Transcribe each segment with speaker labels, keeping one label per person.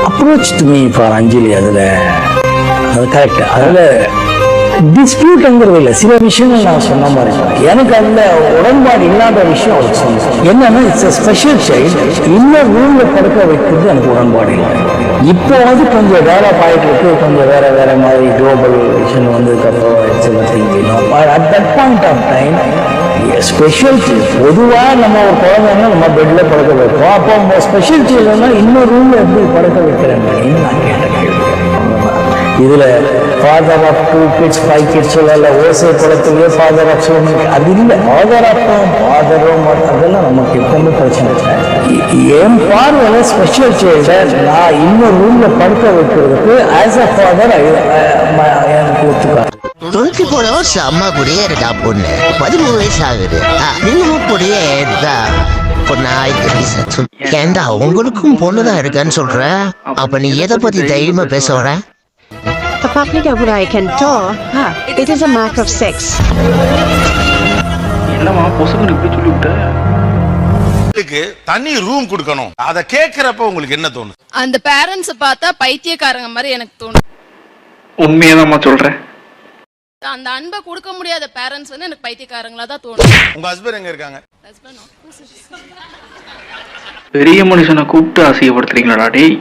Speaker 1: Approach to me for அஞ்சலி அதில் அது correct. அதில் டிஸ்பியூட்ங்கிறது இல்லை, சில விஷயங்கள் நான் சொன்ன மாதிரி எனக்கு அதில் உடன்பாடு இல்லாத விஷயம் அவருக்கு சொன்னேன். என்னன்னா இட்ஸ் எ ஸ்பெஷல் சைல்டு, இன்னும் ரூமில் படுக்க வைக்கிறது எனக்கு உடன்பாடு இல்லை. இப்போ வந்து கொஞ்சம் டெவலப் ஆகிட்டு இருக்கு, கொஞ்சம் வேற மாதிரி குளோபல் விஷன் வந்ததுக்கப்புறம் at that point of time special seals பொதுவாக நம்ம ஒரு குழந்தைங்க நம்ம பெட்டில் படுக்க வைப்போம். அப்போ ஸ்பெஷல் சீல்டுனா இன்னொரு ரூமில் எப்படி படுக்க வைக்கிறேன் நான் கேட்டேன். இதில் ஃபாதர் ஆஃப் 2 kids 5 kids சொல்லல, ஓசை படத்துலேயே ஃபாதர் ஆஃப் so many, அது இல்லை. ஃபாதர் ஆஃப் ஃபாதரும் அதெல்லாம் நமக்கு எப்பவுமே பிரச்சனை இல்லை. என் பார்வையில் ஸ்பெஷல் சைல்டை நான் இன்னொரு ரூமில் படுக்க வைக்கிறதுக்கு ஆஸ் அ ஃபாதர் எனக்கு ஒத்துக்காது.
Speaker 2: 24 hours அம்மா கூடயே இருக்கா பொண்ணு, 13 வயசு ஆகுது. நீங்களும் கூடயே இருக்கா பொண்ணா? ஏண்டா உங்களுக்கும் பொண்ணுதான் இருக்கான்னு சொல்ற, அப்ப நீ எதை பத்தி தைரியமா பேச வர?
Speaker 3: The public of I can talk. It is a matter of sex.
Speaker 4: என்னமா பொசுக்கு இப்படி சொல்லிவிட்ட?
Speaker 5: தனி ரூம் கொடுக்கணும், அத கேக்குறப்ப உங்களுக்கு என்ன தோணும்?
Speaker 6: அந்த பேரண்ட்ஸ் பார்த்தா பைத்தியக்காரங்க மாதிரி எனக்கு தோணும்.
Speaker 4: உண்மையதாம்மா சொல்றேன்.
Speaker 6: அந்த அன்பை கொடுக்க முடியாத பேரண்ட்ஸ் வந்து எனக்கு பைத்தியக்காரங்களா தான் தோணும்.
Speaker 5: உங்க ஹஸ்பண்ட் எங்க இருக்காங்க?
Speaker 4: பெரிய மனுஷனை கூப்பிட்டு அசிங்கப்படுத்துறீங்களா டேய்?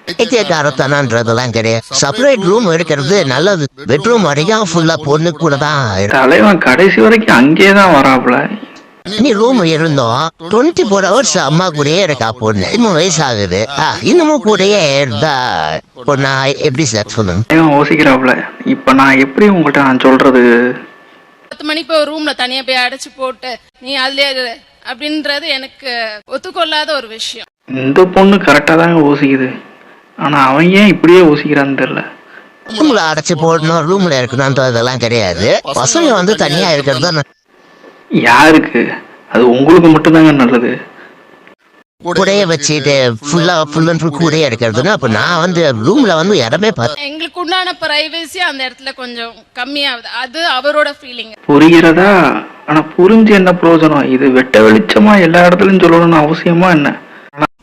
Speaker 2: பைத்தியக்காரத்தனன்றதெல்லாம் கிடையாது. செப்பரேட் ரூம் இருக்கிறது நல்லது. பெட்ரூம் வரைக்கும் ஃபுல்லா பொண்ணு கூட தான்.
Speaker 4: தலைவன் கடைசி வரைக்கும் அங்கேயே தான் வராப்ல.
Speaker 2: நீ ரூம் இருந்தோம் 24 hours அம்மா கூடயே இருக்கா பொண்ணு, 13 வயசு ஆகுது. இன்னமும் கூடயே இருந்தா பொண்ணா எப்படி சார் சொல்லுங்க?
Speaker 4: யோசிக்கிறாப்ல. இப்ப நான் எப்படி உங்கள்கிட்ட நான் சொல்றது?
Speaker 6: 10 மணிக்கு போய் ரூம்ல தனியா போய் அடைச்சு போட்டு நீ அதுலயே இரு அப்படின்றது எனக்கு ஒத்துக்கொள்ளாத ஒரு விஷயம்.
Speaker 4: இந்த பொண்ணு கரெக்டா தாங்க யோசிக்குது, ஆனா அவன் ஏன் இப்படியே யோசிக்கிறான்னு தெரியல.
Speaker 2: ரூம்ல அடைச்சு போடணும், ரூம்ல இருக்கணும் அதெல்லாம் கிடையாது. பசங்க வந்து தனியா இருக்கிறது
Speaker 4: யாருக்கு? அது உங்களுக்கு மட்டும்தாங்க நல்லது.
Speaker 2: கூடையே வச்சுட்டு ஃபுல் அண்ட் ஃபுல் கூடையே இருக்கிறதுன்னா அப்ப நான் வந்து ரூம்ல வந்து இடமே பார்த்து
Speaker 6: எங்களுக்கு உண்டான பிரைவசி அந்த இடத்துல கொஞ்சம் கம்மியாகுது. அது அவரோட ஃபீலிங்.
Speaker 4: புரிகிறதா? ஆனா புரிஞ்சு என்ன பிரயோஜனம்? இது வெட்ட வெளிச்சமா எல்லா இடத்துலயும் சொல்லணும்னு அவசியமா என்ன?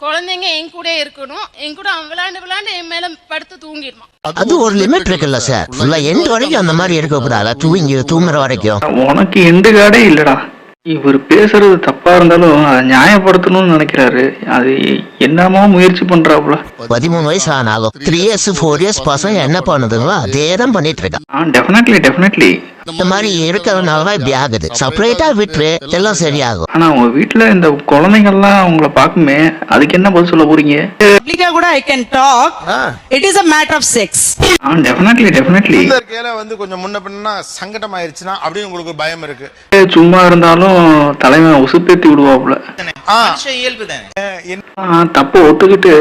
Speaker 6: குழந்தைங்க என் கூட இருக்கணும், என் கூட அவன் விளையாண்டு என் மேல படுத்து தூங்கிடுவான்.
Speaker 2: அது ஒரு லிமிட் இருக்குல்ல சார். ஃபுல்லா எண்ட் வரைக்கும் அந்த மாதிரி இருக்க கூடாது, தூங்குற வரைக்கும்.
Speaker 4: உனக்கு எண்டு காடே இல்லடா. இவர் பேசுறது தப்பா இருந்தாலும் அதை நியாயப்படுத்தணும்னு நினைக்கிறாரு. அது என்னமா முயற்சி பண்றாப்புல.
Speaker 2: 13 வயசு ஆனாலும் 3 years 4 years பசங்க என்ன பண்ணுதுங்களோ அதே தான் பண்ணிட்டு இருக்கான்.
Speaker 4: டெஃபினெட்லி
Speaker 2: இந்த மாதிரி இருக்கிறதுனாலதான் இப்படி ஆகுது. செப்பரேட்டா விட்டு எல்லாம் சரியாகும்.
Speaker 4: ஆனா உங்க வீட்டுல இந்த குழந்தைங்கள்லாம் உங்களை பாக்குமே, அதுக்கு என்ன பதில் சொல்ல போறீங்க?
Speaker 7: பப்ளிக்கா கூட I can talk. It is a matter of sex.
Speaker 4: Definitely
Speaker 5: வந்து கொஞ்சம் முன்ன பின்னா சங்கடம் ஆயிருச்சுனா அப்படின்னு உங்களுக்கு பயம் இருக்கு.
Speaker 4: சும்மா இருந்தாலும் தலைவன் உசுப்பேத்தி விடுவாப்புல. தப்பு ஒத்துக்கிட்டு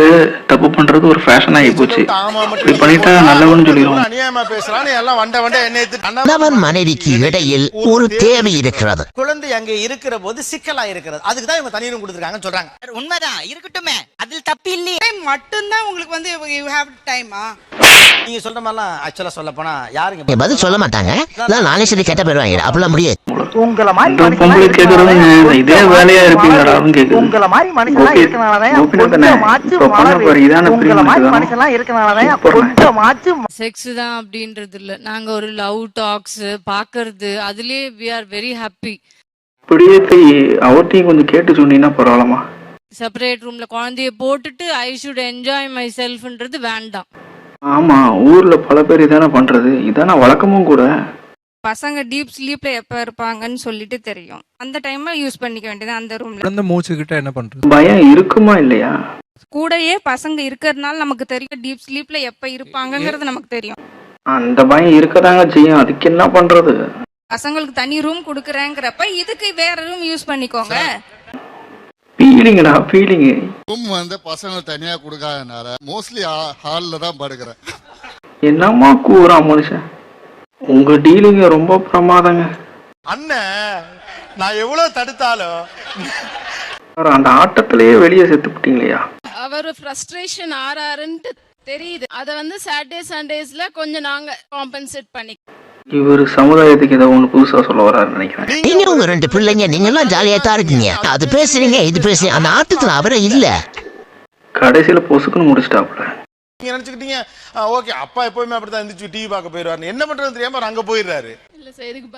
Speaker 4: தப்பு பண்றது ஒரு ஃபேஷன் ஆகி போச்சு. இப்படி பண்ணிட்டா நல்லவன்னு சொல்லிடுவோம்.
Speaker 5: அநியாயமா பேசுறான்னு எல்லாம் வண்ட என்ன
Speaker 2: மனைவிக்கு இடையில் ஒரு தேவை இருக்கிறது.
Speaker 8: குழந்தை அங்க இருக்கிற போது சிக்கலா இருக்கிறது, அதுக்கு தான் இவங்க தனி ரூம் கொடுத்துருக்காங்கன்னு சொல்றாங்க.
Speaker 7: உண்மைதான் இருக்கட்டுமே, அதில் தப்பு இல்லையே. மட்டும்தான் உங்களுக்கு வந்து you have time.
Speaker 8: நீங்க சொல்ற மாதிரிலாம் ஆக்சுவலா சொல்ல போனா யாருங்க
Speaker 2: பதில் சொல்ல மாட்டாங்க. நானே சொல்லி கேட்ட போயிருவாங்க. அப்படிலாம் முடியாது.
Speaker 8: உங்கள மாதிரி
Speaker 4: இதே வேலையா இருப்பீங்களா?
Speaker 8: உங்கள மாதிரி மனுஷன்லாம் இருக்கனாலதான் கொஞ்சம்
Speaker 9: செக்ஸ் தான் அப்படின்றது இல்ல. நாங்க ஒரு லவ் டாக்ஸ் பாக்குறது, அதுலயே we are very happy.
Speaker 4: இப்படியே அவர்த்தையும் கொஞ்சம் கேட்டு சொன்னீங்கன்னா பரவாயில்லமா?
Speaker 9: செப்பரேட் ரூம்ல குழந்தைய போட்டுட்டு ஐ ஷுட் என்ஜாய் மை செல்ஃப்ன்றது வேண்டாம்.
Speaker 4: ஆமா, ஊர்ல பல பேர் இதான பண்றது, இதான வழக்கமும் கூட.
Speaker 9: பசங்க டீப் ஸ்லீப்ல எப்ப இருப்பாங்கன்னு சொல்லிட்டு தெரியும். அந்த டைம்ல யூஸ் பண்ணிக்க வேண்டியது அந்த ரூம்ல.
Speaker 10: அந்த மூச்சுக்கிட்ட என்ன பண்றது?
Speaker 4: பயம் இருக்குமா இல்லையா?
Speaker 9: கூடயே பசங்க இருக்கிறதுனால நமக்கு தெரியும் டீப் ஸ்லீப்ல எப்ப இருப்பாங்கங்கிறது நமக்கு தெரியும்.
Speaker 4: அந்த பயம் இருக்கதாங்க செய்யும், அதுக்கு என்ன பண்றது?
Speaker 9: பசங்களுக்கு தனி ரூம் குடுக்கறேங்கறப்ப இதுக்கு வேற ரூம் யூஸ் பண்ணிக்கோங்க.
Speaker 4: ஃபீலிங்டா ஃபீலிங்.
Speaker 11: ரூம் வந்து பசங்க தனியா கொடுக்காதனால மோஸ்ட்லி ஹால்ல தான் படுக்கிறேன்.
Speaker 4: என்னமா கூறா மனுஷன்? உங்க டீலிங் ரொம்ப பிரமாதங்க
Speaker 5: அண்ணன். நான் எவ்வளவு தடுத்தாலும்
Speaker 4: அந்த ஆட்டத்திலேயே வெளியே செத்துக்கிட்டீங்களா?
Speaker 6: அவர் ஃப்ரஸ்ட்ரேஷன் ஆறாருன்னு தெரியுது. அத வந்து சாட்டர்டே சண்டேஸ்ல கொஞ்சம் நாங்க காம்பன்சேட் பண்ணி.
Speaker 4: இவர் சமுதாயத்துக்கு ஏதோ ஒண்ணு புதுசா சொல்ல வராருன்னு நினைக்கிறேன்.
Speaker 2: நீங்க உங்க 2 பிள்ளைங்க நீங்க எல்லாம் ஜாலியா தான் இருக்கீங்க. அது பேசுறீங்க இது பேசுறீங்க, அந்த ஆட்டத்துல அவரே இல்ல.
Speaker 4: கடைசியில பொசுக்குன்னு முடிச்சிட்டாப்புல.
Speaker 5: நீங்க நினைச்சுக்கிட்டீங்க ஓகே அப்பா எப்பவுமே அப்படித்தான் எந்திரிச்சு டிவி பார்க்க போயிடுவாரு, என்ன பண்றது தெரியாம அவர் அங்க போயிடுறாரு.
Speaker 6: இல்ல சார், இதுக்கு